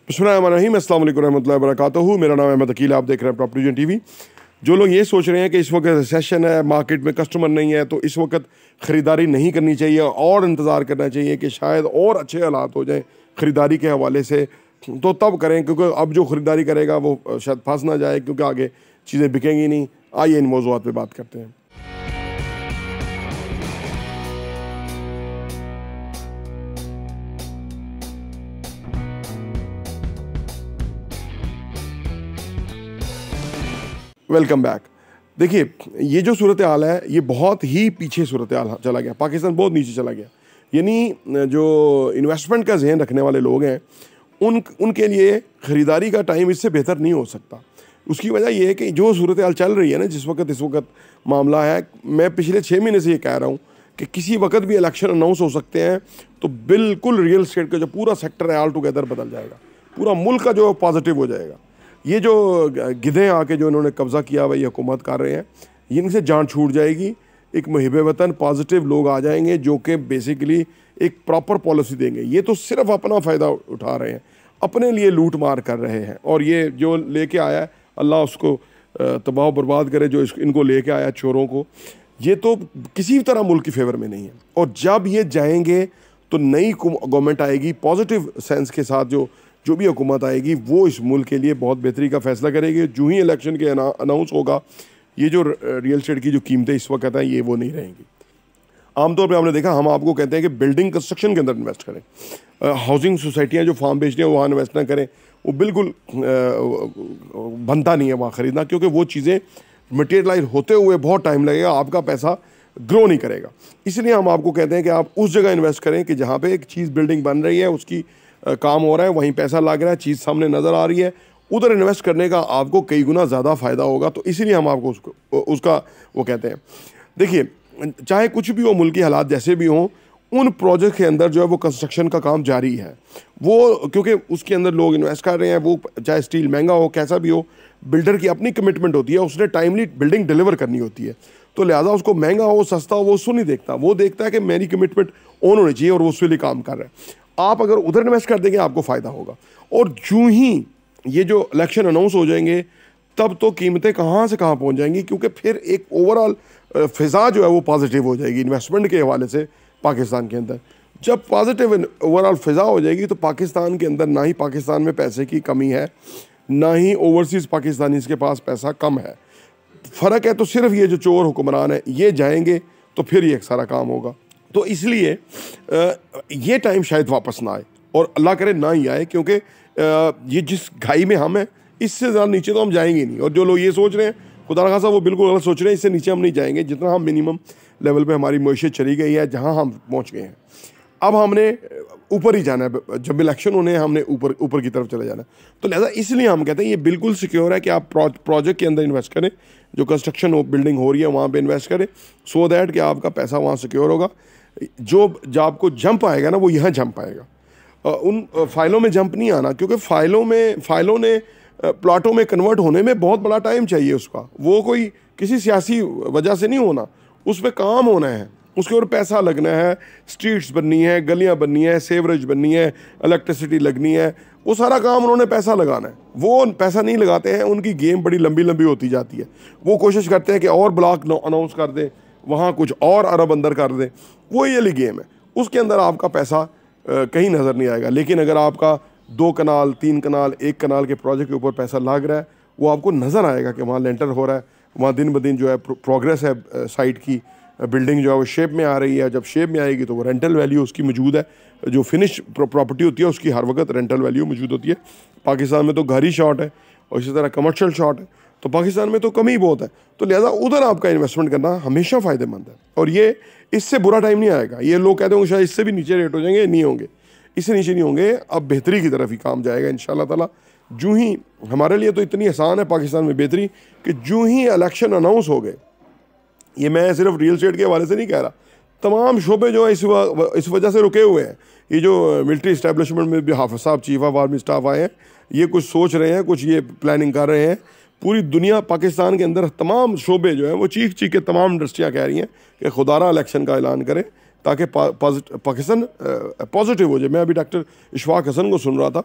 बिस्मिल्लाहिर्रहमानिर्रहीम, अस्सलाम वालेकुम रहमतुल्लाहि व बरकातहू। मेरा नाम अहमद अकील, आप देख रहे हैं प्रॉपर्टी टीवी। जो लोग ये सोच रहे हैं कि इस वक्त रिसेशन है, मार्केट में कस्टमर नहीं है, तो इस वक्त ख़रीदारी नहीं करनी चाहिए और इंतज़ार करना चाहिए कि शायद और अच्छे हालात हो जाएं ख़रीदारी के हवाले से, तो तब करें, क्योंकि अब जो ख़रीदारी करेगा वो शायद फंस ना जाए, क्योंकि आगे चीज़ें बिकेंगी नहीं। आइए इन मौज़ूआत पर बात करते हैं। Welcome back. देखिए, ये जो सूरत हाल है ये बहुत ही पीछे सूरत हाल चला गया, पाकिस्तान बहुत नीचे चला गया। यानी जो इन्वेस्टमेंट का जहन रखने वाले लोग हैं उनके लिए ख़रीदारी का टाइम इससे बेहतर नहीं हो सकता। उसकी वजह यह है कि जो सूरत हाल चल रही है ना, इस वक्त मामला है, मैं पिछले 6 महीने से ये कह रहा हूँ कि किसी वक्त भी इलेक्शन अनाउंस हो सकते हैं, तो बिल्कुल रियल एस्टेट का जो पूरा सेक्टर है ऑल टुगेदर बदल जाएगा, पूरा मुल्क का जो पॉजिटिव हो जाएगा। ये जो गिधे आके जो इन्होंने कब्ज़ा किया हुआ ये हुकूमत कर रहे हैं, इनसे जान छूट जाएगी। एक मुहिब वतन पॉजिटिव लोग आ जाएंगे जो कि बेसिकली एक प्रॉपर पॉलिसी देंगे। ये तो सिर्फ अपना फ़ायदा उठा रहे हैं, अपने लिए लूट मार कर रहे हैं। और ये जो लेके आया है, अल्लाह उसको तबाह बर्बाद करे, जो इनको लेके आया चोरों को, ये तो किसी तरह मुल्क की फेवर में नहीं है। और जब ये जाएंगे तो नई गवर्नमेंट आएगी पॉजिटिव सेंस के साथ, जो भी हुकूमत आएगी वो इस मुल्क के लिए बहुत बेहतरी का फ़ैसला करेगी। जो ही इलेक्शन के अनाउंस होगा, ये जो रियल एस्टेट की जो कीमतें इस वक्त हैं ये वो नहीं रहेंगी। आमतौर पे आपने देखा, हम आपको कहते हैं कि बिल्डिंग कंस्ट्रक्शन के अंदर इन्वेस्ट करें, हाउसिंग सोसाइटियाँ जो फार्म बेचती हैं वहाँ इन्वेस्ट ना करें, वो बिल्कुल बनता नहीं है वहाँ ख़रीदना, क्योंकि वो चीज़ें मटेरियलाइज होते हुए बहुत टाइम लगेगा, आपका पैसा ग्रो नहीं करेगा। इसलिए हम आपको कहते हैं कि आप उस जगह इन्वेस्ट करें कि जहाँ पर एक चीज़ बिल्डिंग बन रही है, उसकी काम हो रहा है, वहीं पैसा लग रहा है, चीज़ सामने नज़र आ रही है, उधर इन्वेस्ट करने का आपको कई गुना ज़्यादा फ़ायदा होगा। तो इसीलिए हम आपको उसका वो कहते हैं। देखिए, चाहे कुछ भी हो, मुल्क के हालात जैसे भी हों, उन प्रोजेक्ट के अंदर जो है वो कंस्ट्रक्शन का काम जारी है, वो क्योंकि उसके अंदर लोग इन्वेस्ट कर रहे हैं। वो चाहे स्टील महंगा हो, कैसा भी हो, बिल्डर की अपनी कमिटमेंट होती है, उसने टाइमली बिल्डिंग डिलीवर करनी होती है। तो लिहाजा उसको महंगा हो सस्ता हो वो उसको नहीं देखता, वो देखता है कि मेरी कमिटमेंट ऑन होनी चाहिए और वो उसके लिए काम कर रहा है। आप अगर उधर इन्वेस्ट कर देंगे आपको फ़ायदा होगा। और जो ही ये जो इलेक्शन अनाउंस हो जाएंगे, तब तो कीमतें कहाँ से कहाँ पहुँच जाएंगी, क्योंकि फिर एक ओवरऑल फ़िज़ा जो है वो पॉजिटिव हो जाएगी इन्वेस्टमेंट के हवाले से पाकिस्तान के अंदर। जब पॉजिटिव ओवरऑल फ़िज़ा हो जाएगी तो पाकिस्तान के अंदर ना ही पाकिस्तान में पैसे की कमी है, ना ही ओवरसीज़ पाकिस्तानीज़ के पास पैसा कम है। फ़र्क है तो सिर्फ ये जो चोर हुक्मरान है ये जाएंगे तो फिर ये सारा काम होगा। तो इसलिए ये टाइम शायद वापस ना आए, और अल्लाह करे ना ही आए, क्योंकि ये जिस घाई में हम हैं इससे ज़्यादा नीचे तो हम जाएंगे नहीं। और जो लोग ये सोच रहे हैं, खुदा खासा वो बिल्कुल गलत सोच रहे हैं, इससे नीचे हम नहीं जाएंगे। जितना हम मिनिमम लेवल पे हमारी मईशत चली गई है, जहाँ हम पहुँच गए हैं, अब हमने ऊपर ही जाना है। जब इलेक्शन होने हैं हमने ऊपर की तरफ चले जाना है। तो लिहाजा इसलिए हम कहते हैं ये बिल्कुल सिक्योर है कि आप प्रोजेक्ट के अंदर इन्वेस्ट करें, जो कंस्ट्रक्शन बिल्डिंग हो रही है वहाँ पर इन्वेस्ट करें, सो दैट कि आपका पैसा वहाँ सिक्योर होगा। जो आपको जंप आएगा ना, वो यहाँ जंप आएगा, उन फाइलों में जंप नहीं आना, क्योंकि फाइलों ने प्लाटों में कन्वर्ट होने में बहुत बड़ा टाइम चाहिए उसका। वो कोई किसी सियासी वजह से नहीं होना, उस पर काम होना है, उसके ऊपर पैसा लगना है, स्ट्रीट्स बननी है, गलियां बननी है, सेवरेज बननी है, इलेक्ट्रिसिटी लगनी है, वो सारा काम उन्होंने पैसा लगाना है। वो पैसा नहीं लगाते हैं, उनकी गेम बड़ी लंबी लंबी होती जाती है। वो कोशिश करते हैं कि और ब्लॉक अनाउंस कर दें, वहाँ कुछ और अरब अंदर कर दें, वो ये गेम है। उसके अंदर आपका पैसा कहीं नज़र नहीं आएगा। लेकिन अगर आपका 2 कनाल 3 कनाल 1 कनाल के प्रोजेक्ट के ऊपर पैसा लग रहा है, वो आपको नज़र आएगा कि वहाँ लेंटर हो रहा है, वहाँ दिन ब दिन जो है प्रोग्रेस है, साइट की बिल्डिंग जो है वो शेप में आ रही है। जब शेप में आएगी तो वो रेंटल वैल्यू उसकी मौजूद है, जो फिनिश प्रॉपर्टी होती है उसकी हर वक्त रेंटल वैल्यू मौजूद होती है। पाकिस्तान में तो घर ही शॉर्ट है और इसी तरह कमर्शियल शॉर्ट है, तो पाकिस्तान में तो कमी बहुत है। तो लिहाजा उधर आपका इन्वेस्टमेंट करना हमेशा फ़ायदेमंद है, और ये इससे बुरा टाइम नहीं आएगा। ये लोग कहते होंगे शायद इससे भी नीचे रेट हो जाएंगे, नहीं होंगे, इससे नीचे नहीं होंगे। अब बेहतरी की तरफ ही काम जाएगा इंशाअल्लाह ताला। जो ही हमारे लिए तो इतनी आसान है पाकिस्तान में बेहतरी कि जो ही इलेक्शन अनाउंस हो गए, ये मैं सिर्फ रियल एस्टेट के हवाले से नहीं कह रहा, तमाम शोबे जो है इस वजह से रुके हुए हैं। ये जो मिलिट्री इस्टेब्लिशमेंट में भी हाफिज साहब चीफ ऑफ आर्मी स्टाफ आए हैं, ये कुछ सोच रहे हैं, कुछ ये प्लानिंग कर रहे हैं। पूरी दुनिया, पाकिस्तान के अंदर तमाम शोबे जो हैं वो चीख के तमाम इंडस्ट्रियाँ कह रही हैं कि खुदारा इलेक्शन का ऐलान करें, ताकि पाकिस्तान पॉजिटिव हो जाए। मैं अभी डॉक्टर इशफाक हसन को सुन रहा था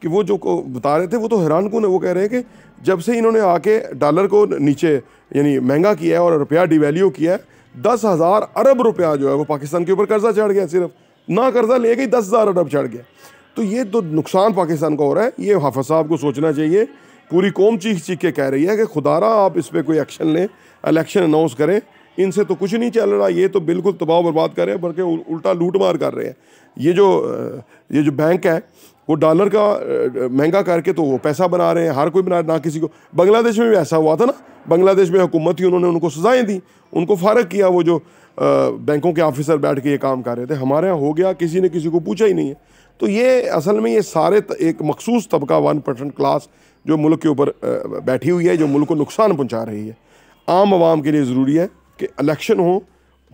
कि वो जो बता रहे थे वो तो हैरान कौन है। वो कह रहे हैं कि जब से इन्होंने आके डॉलर को नीचे यानी महंगा किया है और रुपया डिवैल्यू किया है, 10,000 अरब रुपया जो है वो पाकिस्तान के ऊपर कर्जा चढ़ गया। सिर्फ ना कर्जा ले गई 10,000 अरब चढ़ गया। तो ये तो नुकसान पाकिस्तान का हो रहा है। ये हाफिज साहब को सोचना चाहिए। पूरी कौम चीख चीख के कह रही है कि खुदारा आप इस पर कोई एक्शन लें, इलेक्शन अनाउंस करें। इनसे तो कुछ नहीं चल रहा, ये तो बिल्कुल तबाह बर्बाद कर रहे हैं, बल्कि उल्टा लूट मार कर रहे हैं। ये जो बैंक है वो डॉलर का महंगा करके तो वो पैसा बना रहे हैं, हर कोई बना रहा है, ना किसी को। बांग्लादेश में भी ऐसा हुआ था ना, बांग्लादेश में हुकूमत थी, उन्होंने उनको सजाएं दी, उनको फारग किया। वो जो बैंकों के ऑफिसर बैठ के ये काम कर रहे थे, हमारे यहाँ हो गया, किसी ने किसी को पूछा ही नहीं है। तो ये असल में ये सारे एक मखसूस तबका 1% क्लास जो मुल्क के ऊपर बैठी हुई है, जो मुल्क को नुकसान पहुँचा रही है। आम आवाम के लिए ज़रूरी है कि इलेक्शन हो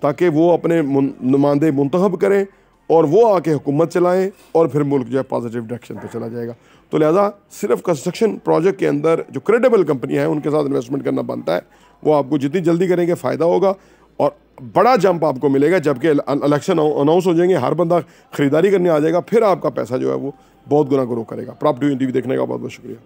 ताकि वो अपने नुमाइंदे मुंतखब करें और वो आके हुकूमत चलाएं और फिर मुल्क जो है पॉजिटिव डायरेक्शन पे चला जाएगा। तो लिहाजा सिर्फ कंस्ट्रक्शन प्रोजेक्ट के अंदर जो क्रेडिबल कंपनियां हैं उनके साथ इन्वेस्टमेंट करना बनता है। वो आपको जितनी जल्दी करेंगे फ़ायदा होगा और बड़ा जंप आपको मिलेगा। जबकि इलेक्शन अनाउंस हो जाएंगे, हर बंदा ख़रीदारी करने आ जाएगा, फिर आपका पैसा जो है वो बहुत गुना ग्रो करेगा। प्रॉपर्टी टीवी देखने का बहुत बहुत शुक्रिया।